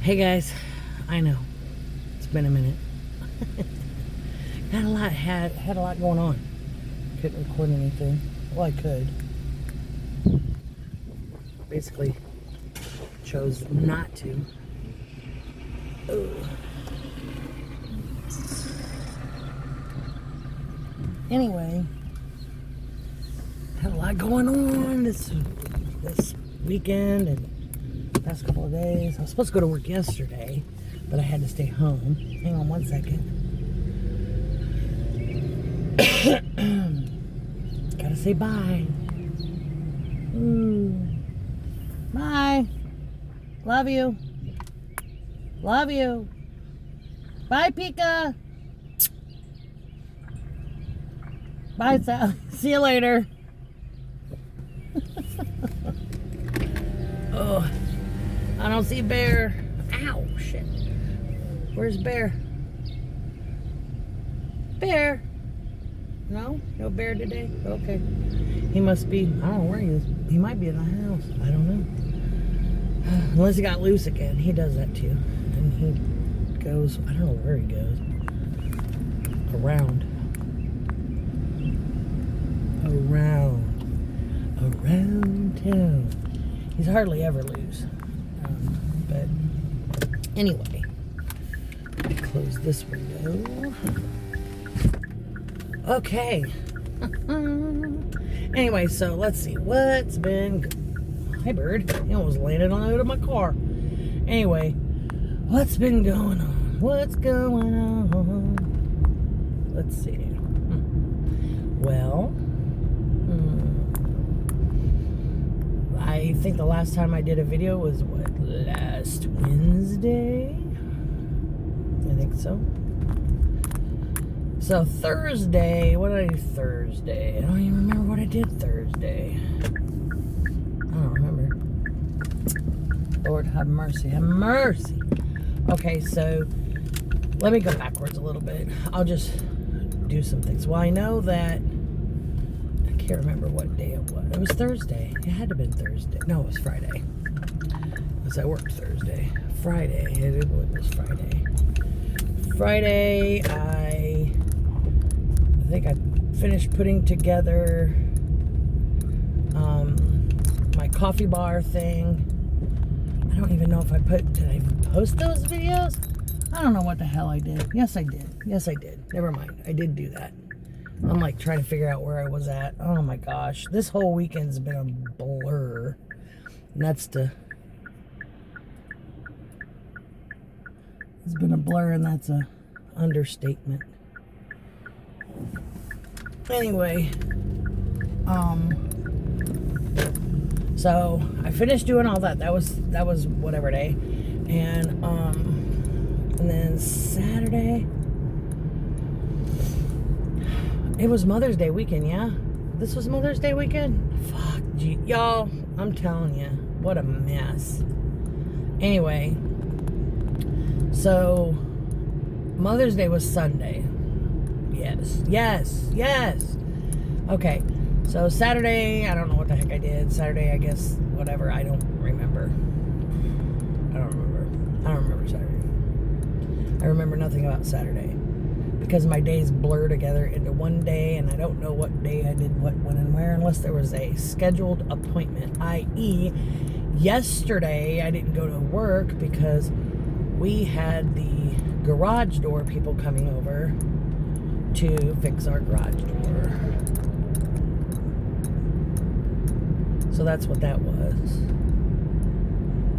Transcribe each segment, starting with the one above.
Hey guys, I know it's been a minute. Had a lot going on. Couldn't record anything. Well, I could. Basically, chose not to. Ugh. Anyway, had a lot going on this weekend and past couple of days. I was supposed to go to work yesterday, but I had to stay home. Hang on one second. Gotta say bye. Bye. Love you. Love you. Bye, Pika. Bye, Sally. See you later. Oh, I don't see Bear. Ow, shit. Where's Bear? Bear? No? No Bear today? Okay. He must be, I don't know where he is. He might be in the house. I don't know. Unless he got loose again. He does that too. And he goes, I don't know where he goes. Around town. He's hardly ever loose. But anyway, let me close this window. Okay. Anyway, so let's see what's been. Hi, bird. He almost landed on the hood of my car. Anyway, what's been going on? What's going on? Let's see. Well, I think the last time I did a video was last Wednesday? I think so. So Thursday, what did I do Thursday? I don't even remember what I did Thursday. I don't remember. Lord have mercy, have mercy. Okay, so let me go backwards a little bit. I'll just do some things. Well, I know that I can't remember what day it was. It was Thursday. It had to have been Thursday. No, it was Friday. Because I worked Thursday. Friday. It was Friday. Friday, I think I finished putting together my coffee bar thing. I don't even know if did I post those videos? I don't know what the hell I did. Yes, I did. Yes, I did. Never mind. I did do that. I'm like trying to figure out where I was at. Oh my gosh. This whole weekend's been a blur. It's been a blur, and that's a understatement. Anyway, so I finished doing all that. That was whatever day. And then Saturday, it was Mother's Day weekend, yeah? This was Mother's Day weekend? Fuck, y'all, I'm telling you, what a mess. Anyway, so Mother's Day was Sunday. Yes. Okay, so Saturday, I don't know what the heck I did. Saturday, I guess, whatever, I don't remember. I don't remember Saturday. I remember nothing about Saturday because my days blur together into one day, and I don't know what day I did what, when, and where, unless there was a scheduled appointment, i.e. yesterday I didn't go to work because we had the garage door people coming over to fix our garage door. So that's what that was.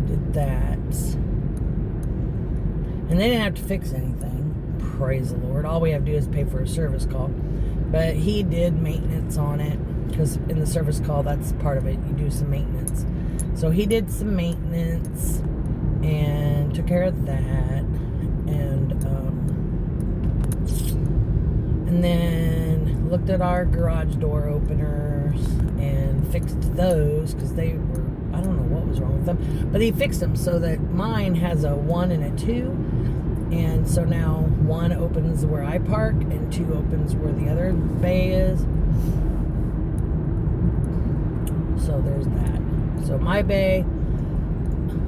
Did that. And they didn't have to fix anything. Praise the Lord. All we have to do is pay for a service call. But he did maintenance on it, because in the service call, that's part of it. You do some maintenance. So he did some maintenance and took care of that. And then looked at our garage door openers and fixed those, because they were, I don't know what was wrong with them, but he fixed them so that mine has a 1 and a 2, and so now 1 opens where I park and 2 opens where the other bay is. So there's that. So my bay,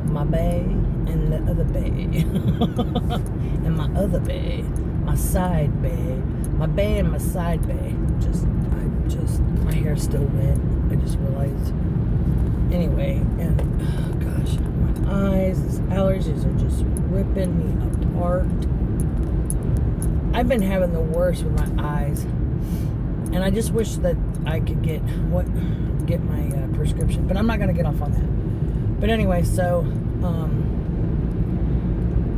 my bay and the other bay. And my other bay, my side bay, my bay and my side bay. My hair's still wet. I just realized. Anyway, and oh gosh, my eyes, these allergies are just ripping me apart. I've been having the worst with my eyes, and I just wish that I could get my prescription, but I'm not going to get off on that. But anyway, so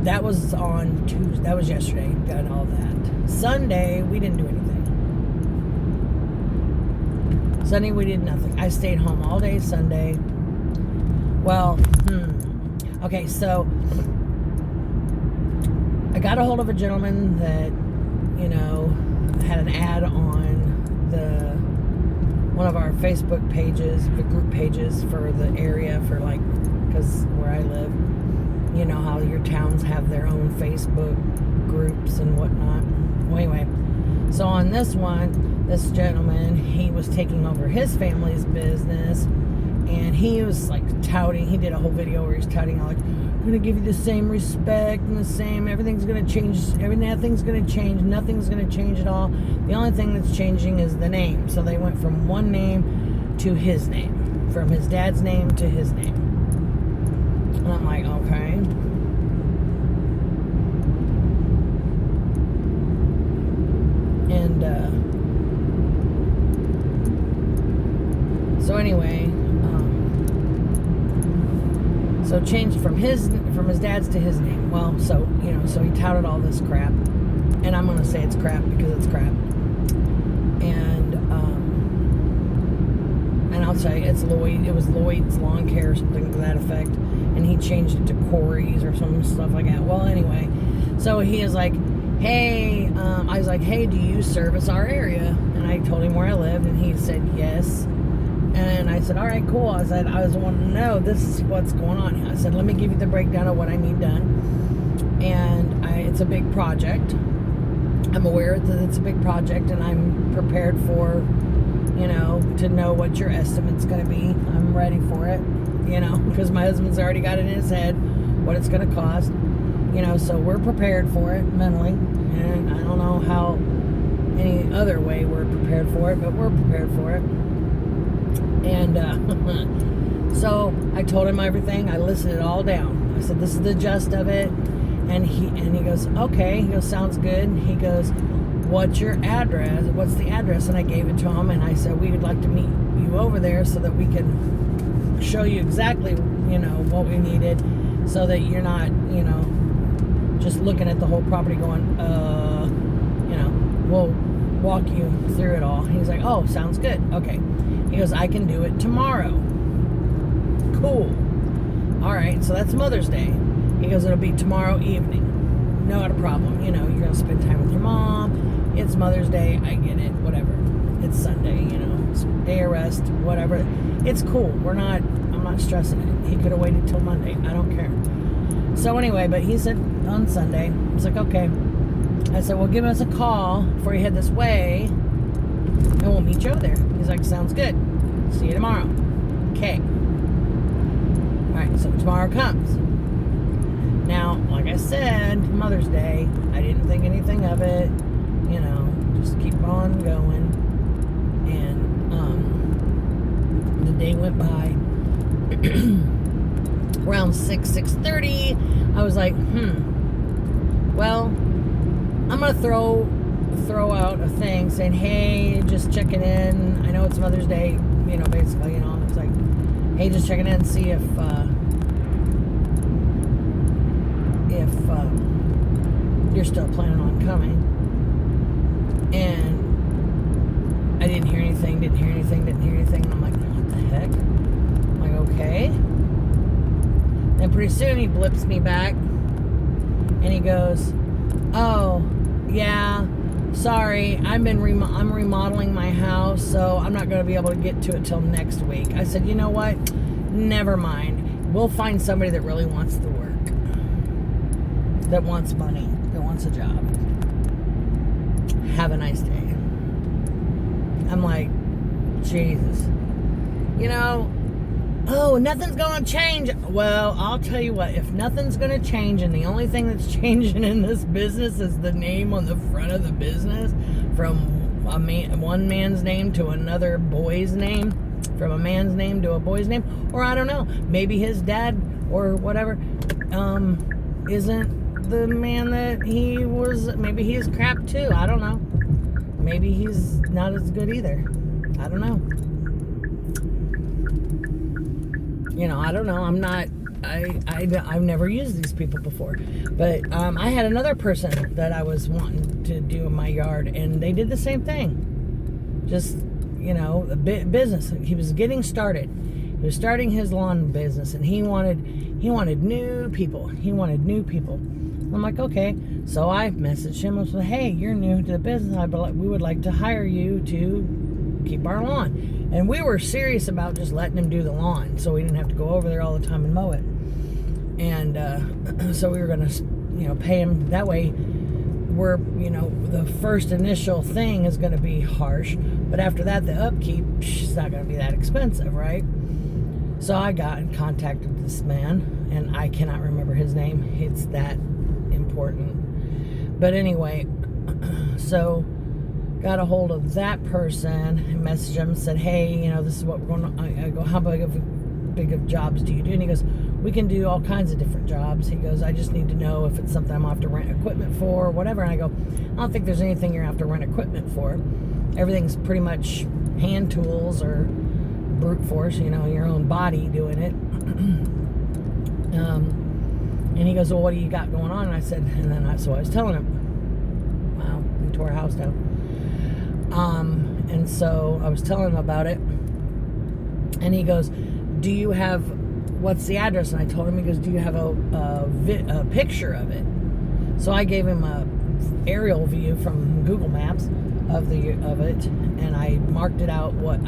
that was on Tuesday. That was yesterday. Got all that. Sunday we didn't do anything. Sunday we did nothing. I stayed home all day Sunday. Well, okay, so I got a hold of a gentleman that, had an ad on one of our Facebook pages, the group pages for the area, because where I live, you know how your towns have their own Facebook groups and whatnot. Well, anyway, so on this one, this gentleman, he was taking over his family's business, and he was touting. He did a whole video where he's touting, I'm going to give you the same respect and the same, everything's going to change, nothing's going to change, nothing's going to change at all. The only thing that's changing is the name. So they went from one name to his name, from his dad's name to his name. And I'm like, okay. And so anyway, so changed from his dad's to his name. Well, so so he touted all this crap, and I'm gonna say it's crap because it's crap. And I'll tell you, it's Lloyd. It was Lloyd's Lawn Care or something to that effect, and he changed it to Corey's or some stuff like that. Well, anyway, so he is like, hey, I was like, hey, do you service our area? And I told him where I lived, and he said yes. And I said, all right, cool. I said, I was wanting to know, this is what's going on. I said, let me give you the breakdown of what I need done. And it's a big project. I'm aware that it's a big project, and I'm prepared for, to know what your estimate's going to be. I'm ready for it, because my husband's already got it in his head what it's going to cost. So we're prepared for it mentally. And I don't know how any other way we're prepared for it, but we're prepared for it. And so I told him everything. I listed it all down. I said, this is the gist of it. And he goes, okay. He goes, sounds good. He goes, what's your address? What's the address? And I gave it to him, and I said, we would like to meet you over there so that we can show you exactly, what we needed, so that you're not, just looking at the whole property going, we'll walk you through it all. He's like, oh, sounds good. Okay. He goes, I can do it tomorrow. Cool. All right, so that's Mother's Day. He goes, it'll be tomorrow evening. Not a problem. You're going to spend time with your mom. It's Mother's Day. I get it. Whatever. It's Sunday, it's day of rest, whatever. It's cool. I'm not stressing it. He could have waited till Monday. I don't care. So anyway, but he said on Sunday, I was like, okay. I said, well, give us a call before you head this way, and we'll meet you over there. He's like, sounds good. See you tomorrow. Okay. All right, so tomorrow comes. Now, like I said, Mother's Day, I didn't think anything of it. Just keep on going. And the day went by. Around 6:30, I was like, well, I'm going to throw out a thing saying, hey, just checking in. I know it's Mother's Day, basically, it's like, hey, just checking in and see if you're still planning on coming. And I didn't hear anything. And I'm like, what the heck? I'm like, okay. And pretty soon he blips me back, and he goes, oh, yeah, sorry, I'm remodeling my house, so I'm not going to be able to get to it till next week. I said, you know what? Never mind. We'll find somebody that really wants the work, that wants money, that wants a job. Have a nice day. I'm like, Jesus. oh, nothing's going to change. Well, I'll tell you what, if nothing's going to change and the only thing that's changing in this business is the name on the front of the business from one man's name to another boy's name, from a man's name to a boy's name, or I don't know, maybe his dad or whatever isn't the man that he was. Maybe he's crap too. I don't know. Maybe he's not as good either. I don't know. You know, I don't know. I'm not, I've never used these people before. But I had another person that I was wanting to do in my yard, and they did the same thing. Just, you know, a business. He was getting started. He was starting his lawn business, and he wanted new people. He wanted new people. I'm like, okay. So I messaged him and said, hey, you're new to the business. We would like to hire you to keep our lawn. And we were serious about just letting him do the lawn, so we didn't have to go over there all the time and mow it. And so we were going to, you know, pay him that way. We're, you know, the first initial thing is going to be harsh, but after that, the upkeep is not going to be that expensive, right? So I got in contact with this man, and I cannot remember his name. It's that important. But anyway, so got a hold of that person and messaged him and said, hey, you know, this is what we're going to, I go, how big of jobs do you do? And he goes, we can do all kinds of different jobs. He goes, I just need to know if it's something I'm going to have to rent equipment for or whatever. And I go, I don't think there's anything you're going to have to rent equipment for. Everything's pretty much hand tools or brute force, you know, your own body doing it. And he goes, well, what do you got going on? And I said, so I was telling him, wow, we tore a house down. And so I was telling him about it, and he goes, do you have, what's the address? And I told him, he goes, do you have a picture of it? So I gave him a aerial view from Google Maps of it, and I marked it out what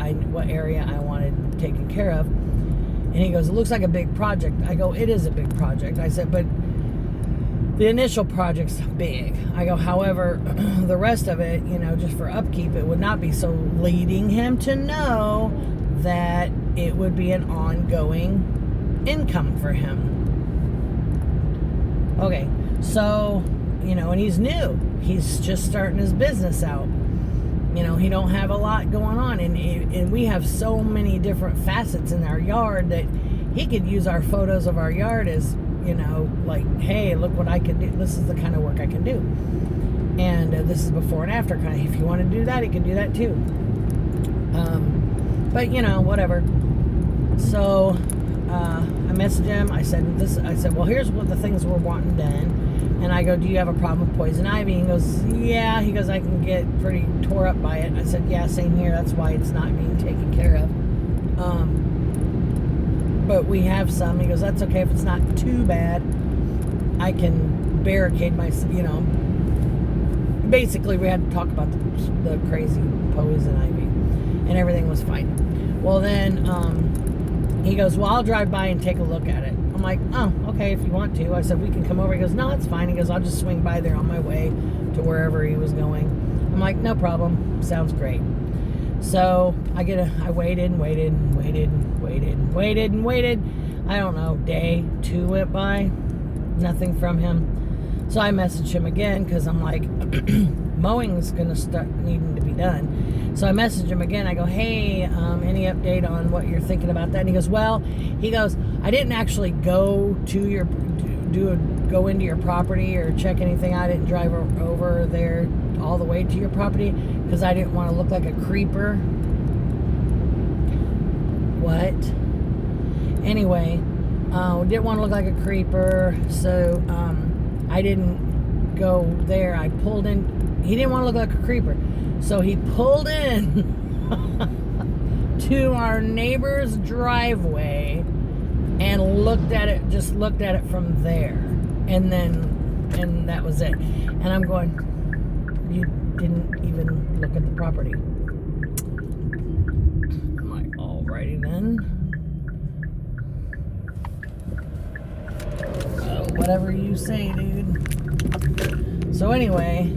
area I wanted taken care of. And he goes, it looks like a big project. I go, it is a big project. I said, but the initial project's big. I go, however, the rest of it, you know, just for upkeep, it would not be. So leading him to know that it would be an ongoing income for him. Okay, so, you know, and he's new. He's just starting his business out. You know, he don't have a lot going on. And we have so many different facets in our yard that he could use our photos of our yard as, you know, like, hey, look what I can do. This is the kind of work I can do. And this is before and after kind of. If you want to do that, he can do that too. But, you know, whatever. So I messaged him. I said, well, here's what the things we're wanting done. And I go, do you have a problem with poison ivy? He goes, yeah. He goes, I can get pretty tore up by it. I said, yeah, same here. That's why it's not being taken care of. But we have some. He goes, that's okay if it's not too bad. I can barricade my, you know. Basically, we had to talk about the crazy poison ivy, and everything was fine. Well, then he goes, well, I'll drive by and take a look at it. I'm like, oh, okay, if you want to. I said, we can come over. He goes, no, it's fine. He goes, I'll just swing by there on my way to wherever he was going. I'm like, no problem. Sounds great. So I waited. I don't know, day 2 went by, nothing from him. So I messaged him again because I'm like, mowing's going to start needing to be done. So I messaged him again. I go, hey, any update on what you're thinking about that? And he goes, well, I didn't actually go to go into your property or check anything. I didn't drive over there all the way to your property because I didn't want to look like a creeper. What? Anyway, didn't want to look like a creeper, so I didn't go there. I pulled in. He didn't want to look like a creeper, so he pulled in to our neighbor's driveway and looked at it from there, and that was it. And I'm going, you didn't even look at the property. I'm like, alrighty then. Whatever you say, dude. So anyway,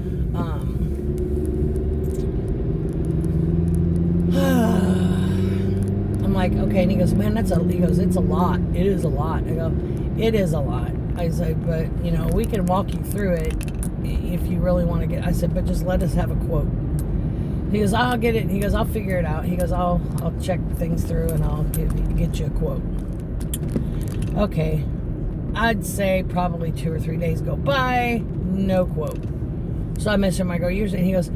I'm like, like, okay. And he goes, man, it's a lot. It is a lot. I go, it is a lot. I said, but, you know, we can walk you through it if you really want to get, I said, but just let us have a quote. He goes, I'll get it. He goes, I'll figure it out. He goes, I'll check things through and I'll get you a quote. Okay. I'd say probably 2 or 3 days go by, no quote. So I messaged him, I go, usually, and he goes,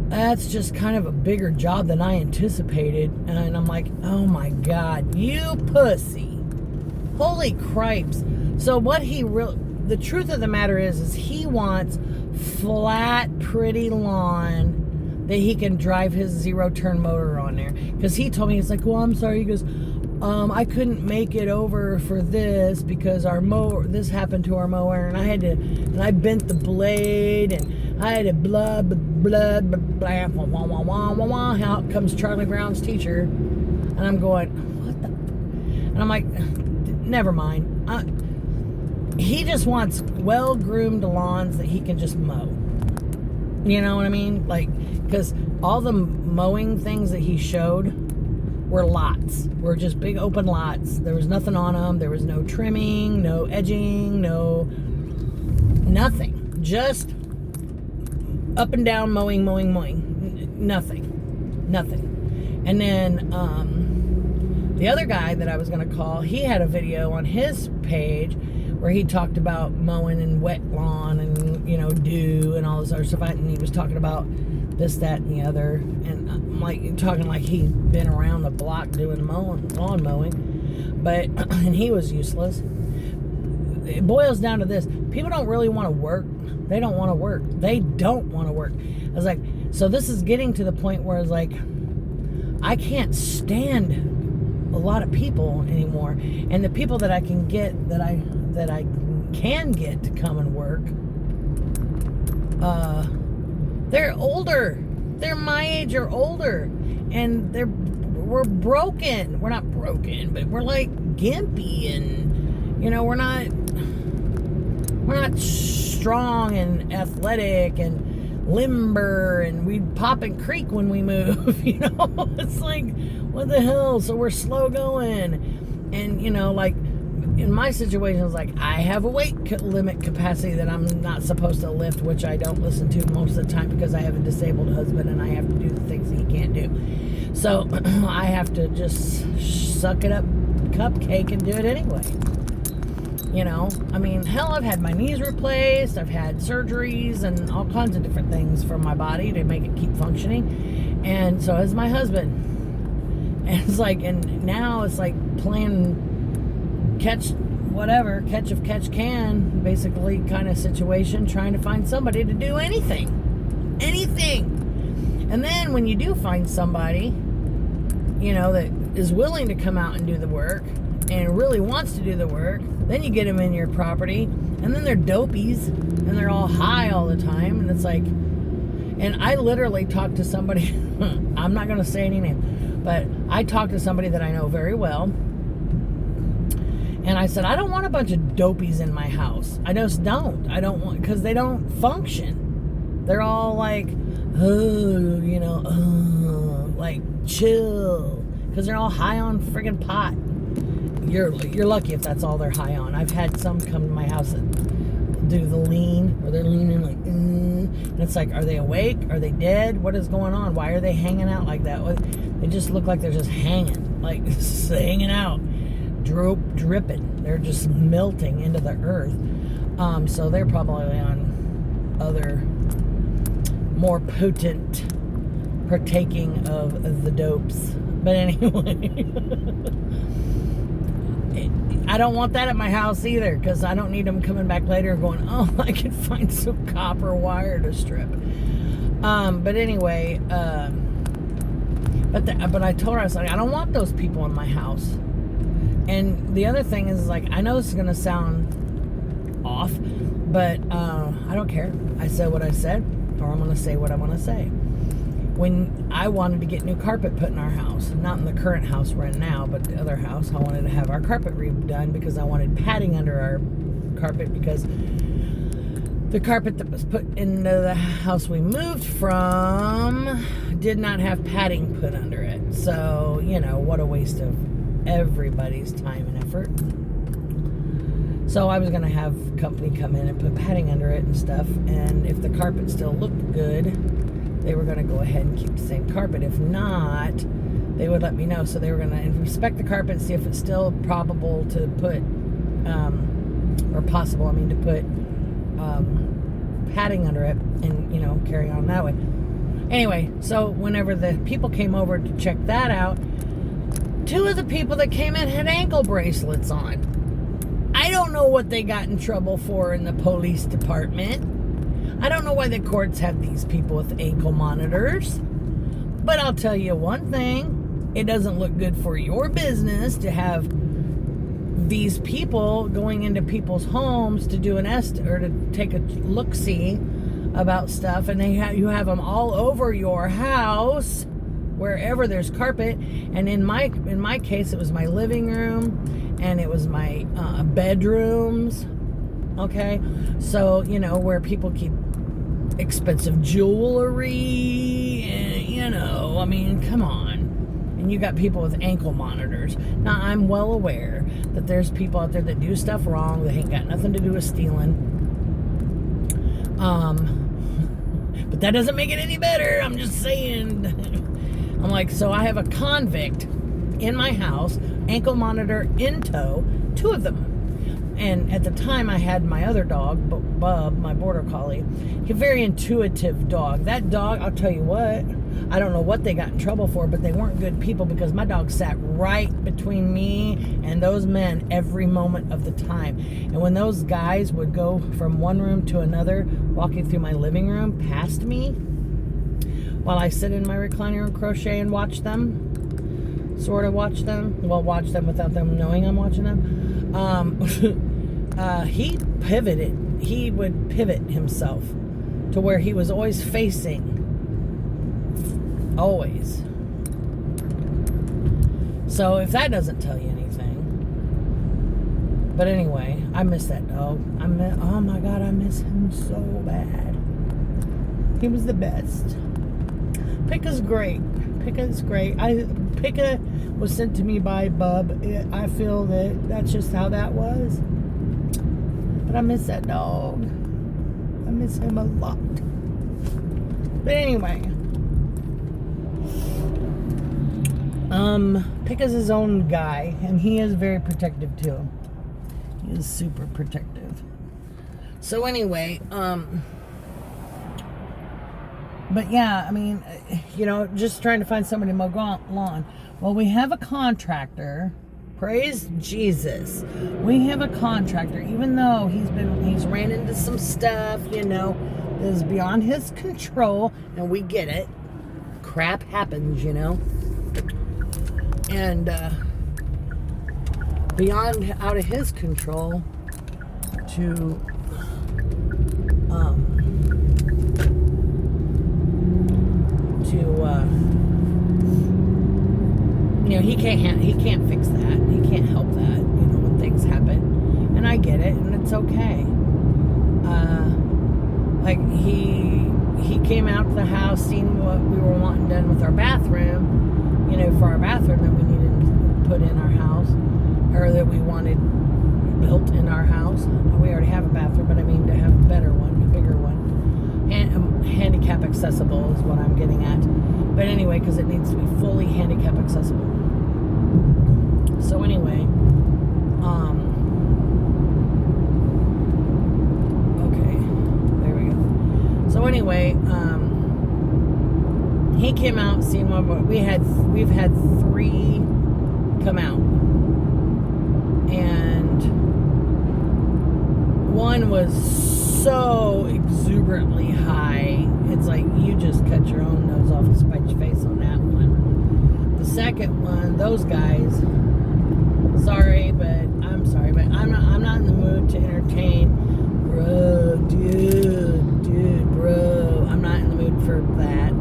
that's just kind of a bigger job than I anticipated. And I'm like, oh my God, you pussy. Holy cripes. So what the truth of the matter is he wants flat, pretty lawn that he can drive his 0-turn motor on there. Because he told me, he's like, well, I'm sorry. He goes, I couldn't make it over for this because this happened to our mower, and I bent the blade, and I had to blah, blah, blah, blah, blah, wah, wah, wah, wah, wah, wah. Out comes Charlie Brown's teacher, and I'm going, what the? And I'm like, never mind. He just wants well-groomed lawns that he can just mow. You know what I mean? Like, because all the mowing things that he showed were lots. Were just big open lots. There was nothing on them. There was no trimming, no edging, nothing. Just up and down mowing. Nothing. And then the other guy that I was going to call, he had a video on his page where he talked about mowing and wet lawn and, you know, dew and all this other stuff. And he was talking about this, that, and the other. And I'm like, talking like he'd been around the block doing lawn mowing. But, and he was useless. It boils down to this. People don't really want to work. They don't want to work. They don't want to work. I was like, so this is getting to the point where it's like, I can't stand a lot of people anymore. And the people that I can get, that I can get to come and work, they're older. They're my age or older. And we're broken. We're not broken, but we're like gimpy, and, you know, we're not strong and athletic and limber, and we pop and creak when we move. You know, it's like, what the hell? So we're slow going. And, you know, like in my situation, it's like I have a weight limit capacity that I'm not supposed to lift, which I don't listen to most of the time because I have a disabled husband and I have to do the things that he can't do. So I have to just suck it up, cupcake, and do it anyway. You know, I mean, hell, I've had my knees replaced, I've had surgeries and all kinds of different things for my body to make it keep functioning. And so has my husband. And it's like, and now it's like playing catch if catch can, basically kind of situation, trying to find somebody to do anything. And then when you do find somebody, you know, that is willing to come out and do the work and really wants to do the work, then you get them in your property, and then they're dopies, and they're all high all the time, and it's like, and I literally talked to somebody, I'm not going to say any name, but I talked to somebody that I know very well, and I said, I don't want a bunch of dopies in my house. I just don't. I don't want, because they don't function. They're all like, oh, you know, like, chill, because they're all high on friggin' pot. You're lucky if that's all they're high on. I've had some come to my house that do the lean, or they're leaning like, and it's like, are they awake? Are they dead? What is going on? Why are they hanging out like that? They just look like they're just hanging, like hanging out, dripping. They're just melting into the earth. So they're probably on other more potent partaking of the dopes. But anyway. I don't want that at my house either, because I don't need them coming back later going, oh, I can find some copper wire to strip. But anyway, but I told her, I was like, I don't want those people in my house. And the other thing is, like, I know this is going to sound off, but I don't care. I said what I said, or I'm going to say what I want to say. When I wanted to get new carpet put in our house, not in the current house we're in now, but the other house, I wanted to have our carpet redone because I wanted padding under our carpet, because the carpet that was put into the house we moved from did not have padding put under it. So, you know, what a waste of everybody's time and effort. So I was going to have company come in and put padding under it and stuff. And if the carpet still looked good, they were going to go ahead and keep the same carpet. If not, they would let me know. So they were going to inspect the carpet and see if it's still probable to put, or possible, to put padding under it and, carry on that way. Anyway, so whenever the people came over to check that out, 2 of the people that came in had ankle bracelets on. I don't know what they got in trouble for in the police department. I don't know why the courts have these people with ankle monitors. But I'll tell you one thing. It doesn't look good for your business to have these people going into people's homes to do or to take a look-see about stuff. And you have them all over your house, wherever there's carpet. And in my case, it was my living room. And it was my bedrooms, okay? So, where people keep expensive jewelry, and, come on. And you got people with ankle monitors. Now, I'm well aware that there's people out there that do stuff wrong that ain't got nothing to do with stealing. But that doesn't make it any better. I'm just saying. I'm like, so I have a convict in my house, ankle monitor in tow, 2 of them. And at the time I had my other dog, Bub, my border collie. He's a very intuitive dog. That dog, I'll tell you what, I don't know what they got in trouble for, but they weren't good people because my dog sat right between me and those men every moment of the time. And when those guys would go from one room to another, walking through my living room past me, while I sit in my recliner and crochet and watch them, sort of watch them without them knowing I'm watching them. He would pivot himself to where he was always facing. Always. So if that doesn't tell you anything. But anyway, I miss that dog. Oh my God, I miss him so bad. He was the best. Picca's great. Picca was sent to me by Bub. I feel that's just how that was. But I miss that dog. I miss him a lot. But anyway. Picca's his own guy, and he is very protective too. He is super protective. So anyway, but yeah, just trying to find somebody to mow lawn. Well, we have a contractor. Praise Jesus. We have a contractor, even though he's ran into some stuff, that is beyond his control, and we get it. Crap happens, And beyond out of his control to he can't fix that. He can't help that, when things happen. And I get it, and it's okay. He came out to the house, seen what we were wanting done with our bathroom, for our bathroom that we needed to put in our house, or that we wanted built in our house. We already have a bathroom, but to have a better one, a bigger one. Handicap accessible is what I'm getting at. But anyway, because it needs to be fully handicap accessible. So anyway, okay, there we go. So anyway, he came out, seen one. We've had 3 come out, and one was so exuberantly high. It's like you just cut your own nose off to spite your face on that one. The second one, those guys. I'm sorry, but I'm not in the mood to entertain, bro. I'm not in the mood for that.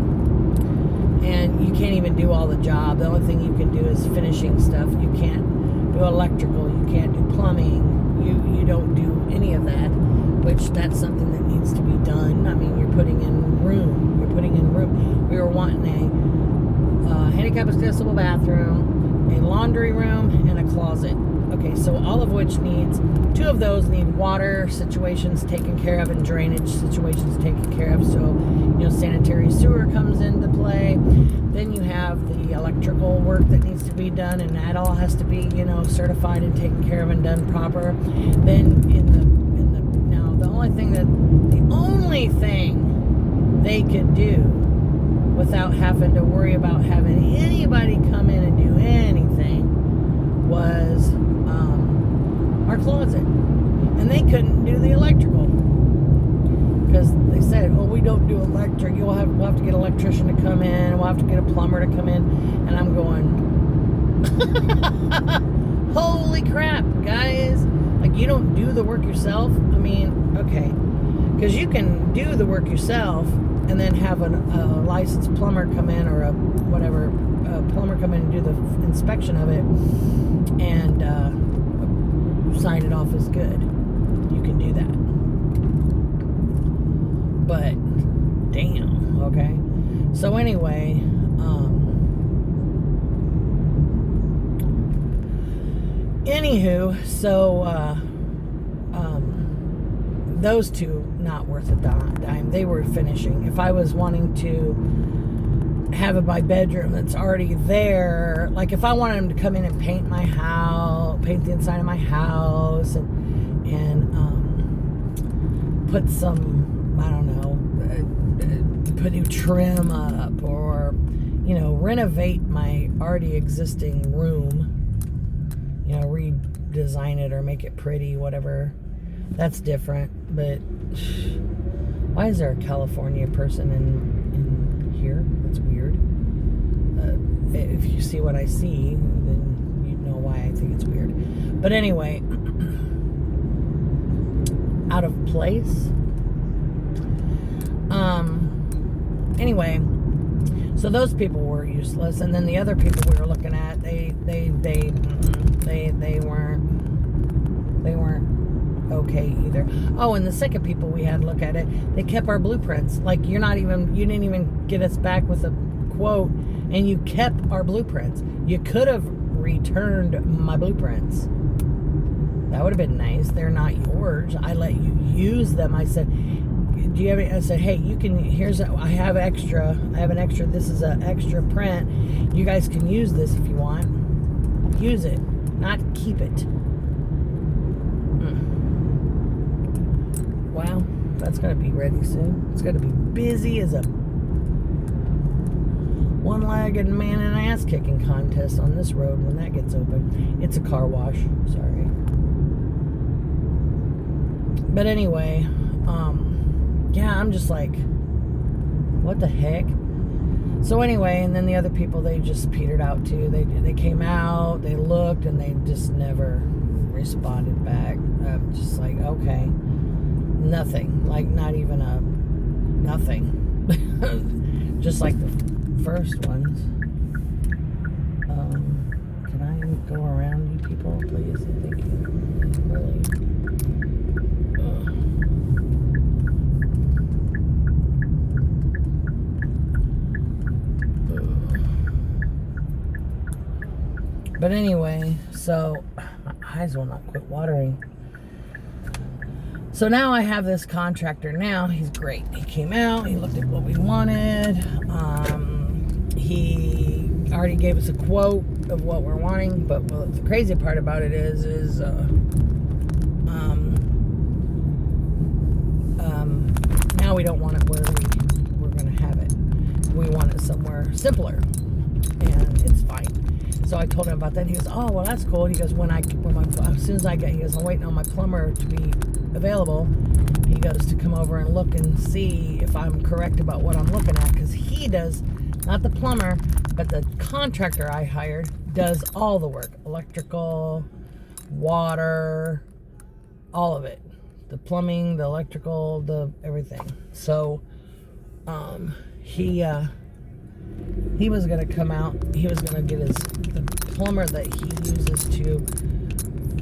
And you can't even do all the job. The only thing you can do is finishing stuff. You can't do electrical. You can't do plumbing. You don't do any of that, which that's something that needs to be done. You're putting in room. We were wanting a handicap accessible bathroom a laundry room, and a closet. Okay, so all of which needs, 2 of those need water situations taken care of and drainage situations taken care of. So, sanitary sewer comes into play. Then you have the electrical work that needs to be done, and that all has to be, certified and taken care of and done proper. Then now the only thing they could do without having to worry about having anybody come in and do anything was our closet. And they couldn't do the electrical because they said, we don't do electric. We'll have to get an electrician to come in. We'll have to get a plumber to come in. And I'm going, holy crap, guys. Like, you don't do the work yourself? I mean, okay. Because you can do the work yourself and then have a licensed plumber come in, or a plumber come in and do the inspection of it and sign it off as good. You can do that. But damn, okay. So anyway, those 2, not worth a dime. They were finishing. If I was wanting to have it my bedroom that's already there, like if I wanted them to come in and paint my house, paint the inside of my house, and put some, I don't know, put new trim up, or renovate my already existing room, redesign it or make it pretty, whatever. That's different. But why is there a California person in here? That's weird. If you see what I see, then you know why I think it's weird. But anyway, out of place. Anyway, so those people were useless, and then the other people we were looking at, they weren't okay either. Oh, and the second people we had look at it, they kept our blueprints. Like, you didn't even get us back with a quote, and you kept our blueprints. You could have returned my blueprints. That would have been nice. They're not yours. I let you use them. I said, do you have any? I said, hey, you can, I have an extra, this is an extra print. You guys can use this if you want. Use it, not keep it. Wow, that's going to be ready soon. It's going to be busy as a one-legged man and ass-kicking contest on this road when that gets open. It's a car wash. Sorry. But anyway, yeah, I'm just like, what the heck? So anyway, and then the other people, they just petered out too. They came out, they looked, and they just never responded back. I'm just like, okay. Nothing. Like, not even a nothing. Just like the first ones. Can I go around you people, please? Thank you. Really. But anyway, so my eyes will not quit watering. So now I have this contractor now. He's great. He came out. He looked at what we wanted. He already gave us a quote of what we're wanting. But the crazy part about it is now we don't want it where we're going to have it. We want it somewhere simpler, and it's fine. So I told him about that. And he goes, "Oh, well, that's cool." And he goes, as soon as I get, he goes, "I'm waiting on my plumber to be available." He goes to come over and look and see if I'm correct about what I'm looking at, because he does, not the plumber, but the contractor I hired does all the work: electrical, water, all of it, the plumbing, the electrical, the everything. So he was going to come out. He was going to get the plumber that he uses to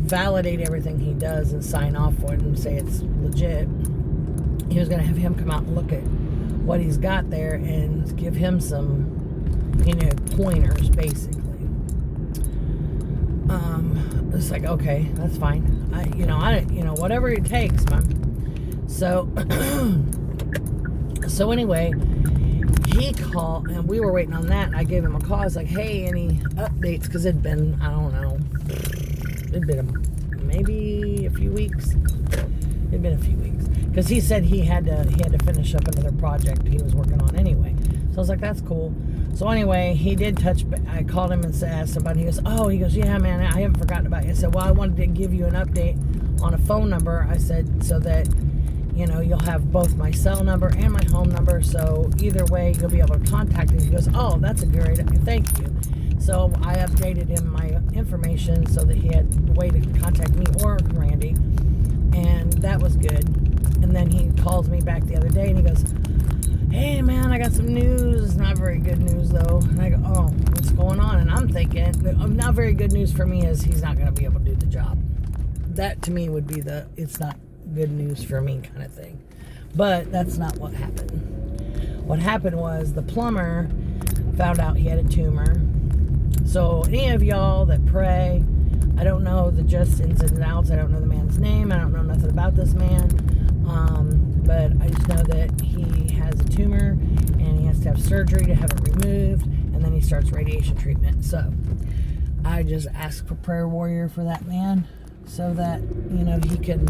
validate everything he does and sign off for it and say it's legit. He was going to have him come out and look at what he's got there and give him some, pointers, basically. It's like, okay, that's fine. Whatever it takes, man. So, so anyway, he called, and we were waiting on that. And I gave him a call. I was like, hey, any updates? Because it'd been, I don't know, it'd been maybe a few weeks. It'd been a few weeks. Because he said he had to finish up another project he was working on anyway. So I was like, that's cool. So anyway, he did I called him and asked about it. He goes, yeah, man, I haven't forgotten about you. I said, well, I wanted to give you an update on a phone number. I said, so that, you'll have both my cell number and my home number. So either way, you'll be able to contact me. He goes, oh, that's a great idea. Thank you. So I updated him my information so that he had a way to contact me or Randy. And that was good. And then he calls me back the other day and he goes, hey man, I got some news. It's not very good news though. And I go, oh, what's going on? And I'm thinking, not very good news for me is he's not going to be able to do the job. That to me would be it's not good news for me kind of thing. But that's not what happened. What happened was the plumber found out he had a tumor. So any of y'all that pray, I don't know the just ins and outs. I don't know the man's name. I don't know nothing about this man. But I just know that he has a tumor and he has to have surgery to have it removed, and then he starts radiation treatment. So I just ask for prayer warrior for that man so that, he can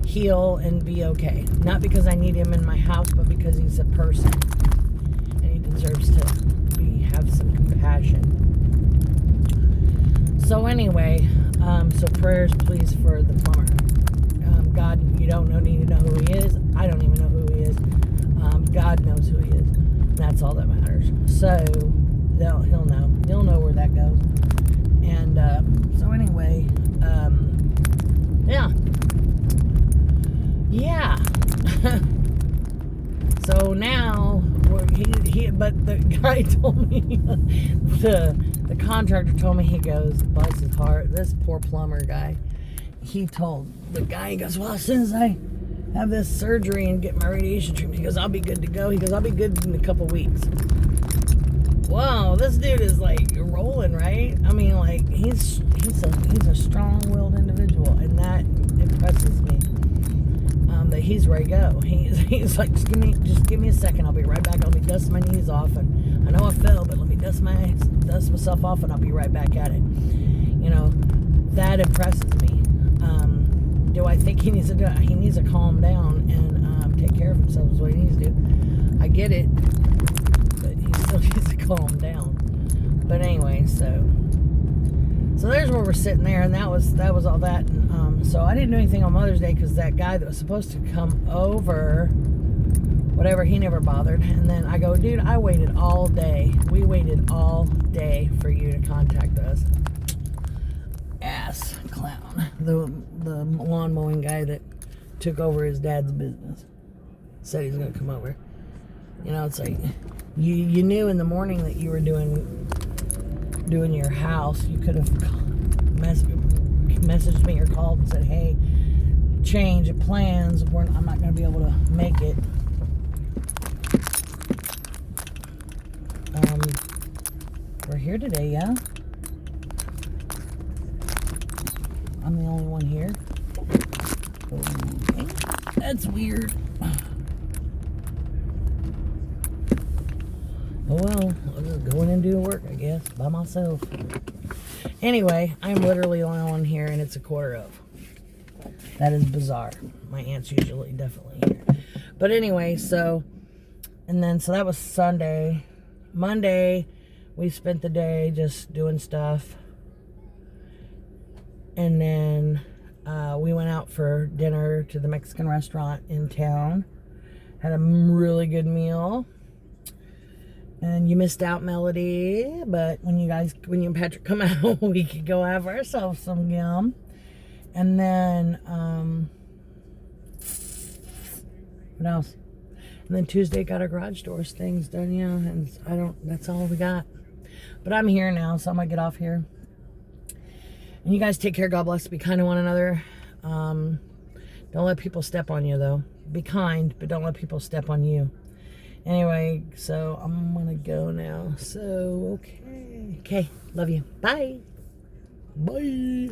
heal and be okay. Not because I need him in my house, but because he's a person and he deserves to have some compassion. So anyway, so prayers please for the plumber. God, you don't need to know who he is. I don't even know who he is. God knows who he is. That's all that matters. So he'll know. He'll know where that goes. And so anyway, yeah. So now but the guy told me, the contractor told me, he goes, bless his heart, this poor plumber guy, he told the guy, he goes, well, as soon as I have this surgery and get my radiation treatment, he goes, I'll be good to go. He goes, I'll be good in a couple weeks. Wow, this dude is like rolling, right? I mean, like he's a strong-willed individual, and that impresses me. That he's ready to go. He's like, just give me a second. I'll be right back. Let me dust my knees off, and I know I fell, but let me dust myself off, and I'll be right back at it. That impresses me. Do I think he needs to calm down and take care of himself is what he needs to do. I get it, but he still needs to calm down. But anyway, so there's where we're sitting there, and that was all that. And, so I didn't do anything on Mother's Day because that guy that was supposed to come over, whatever, he never bothered. And then I go, dude, I waited all day. We waited all day for you to contact us. Ass clown. The lawn mowing guy that took over his dad's business said he's going to come over. It's like you knew in the morning that you were doing your house. You could have messaged me or called and said, hey, change of plans, I'm not going to be able to make it. We're here today, yeah? I'm the only one here. Okay. That's weird. Oh well, I'll just go in and do the work, I guess, by myself. Anyway, I'm literally the only one here, and it's 1:15. That is bizarre. My aunt's usually definitely here. But anyway, so that was Sunday. Monday, we spent the day just doing stuff. And then we went out for dinner to the Mexican restaurant in town. Had a really good meal. And you missed out, Melody. But when you and Patrick come out, we could go have ourselves some yum. And then, what else? And then Tuesday got our garage doors things done, yeah. And that's all we got. But I'm here now, so I'm going to get off here. And you guys take care. God bless. Be kind to one another. Don't let people step on you, though. Be kind, but don't let people step on you. Anyway, so I'm going to go now. So, okay. Okay. Love you. Bye. Bye.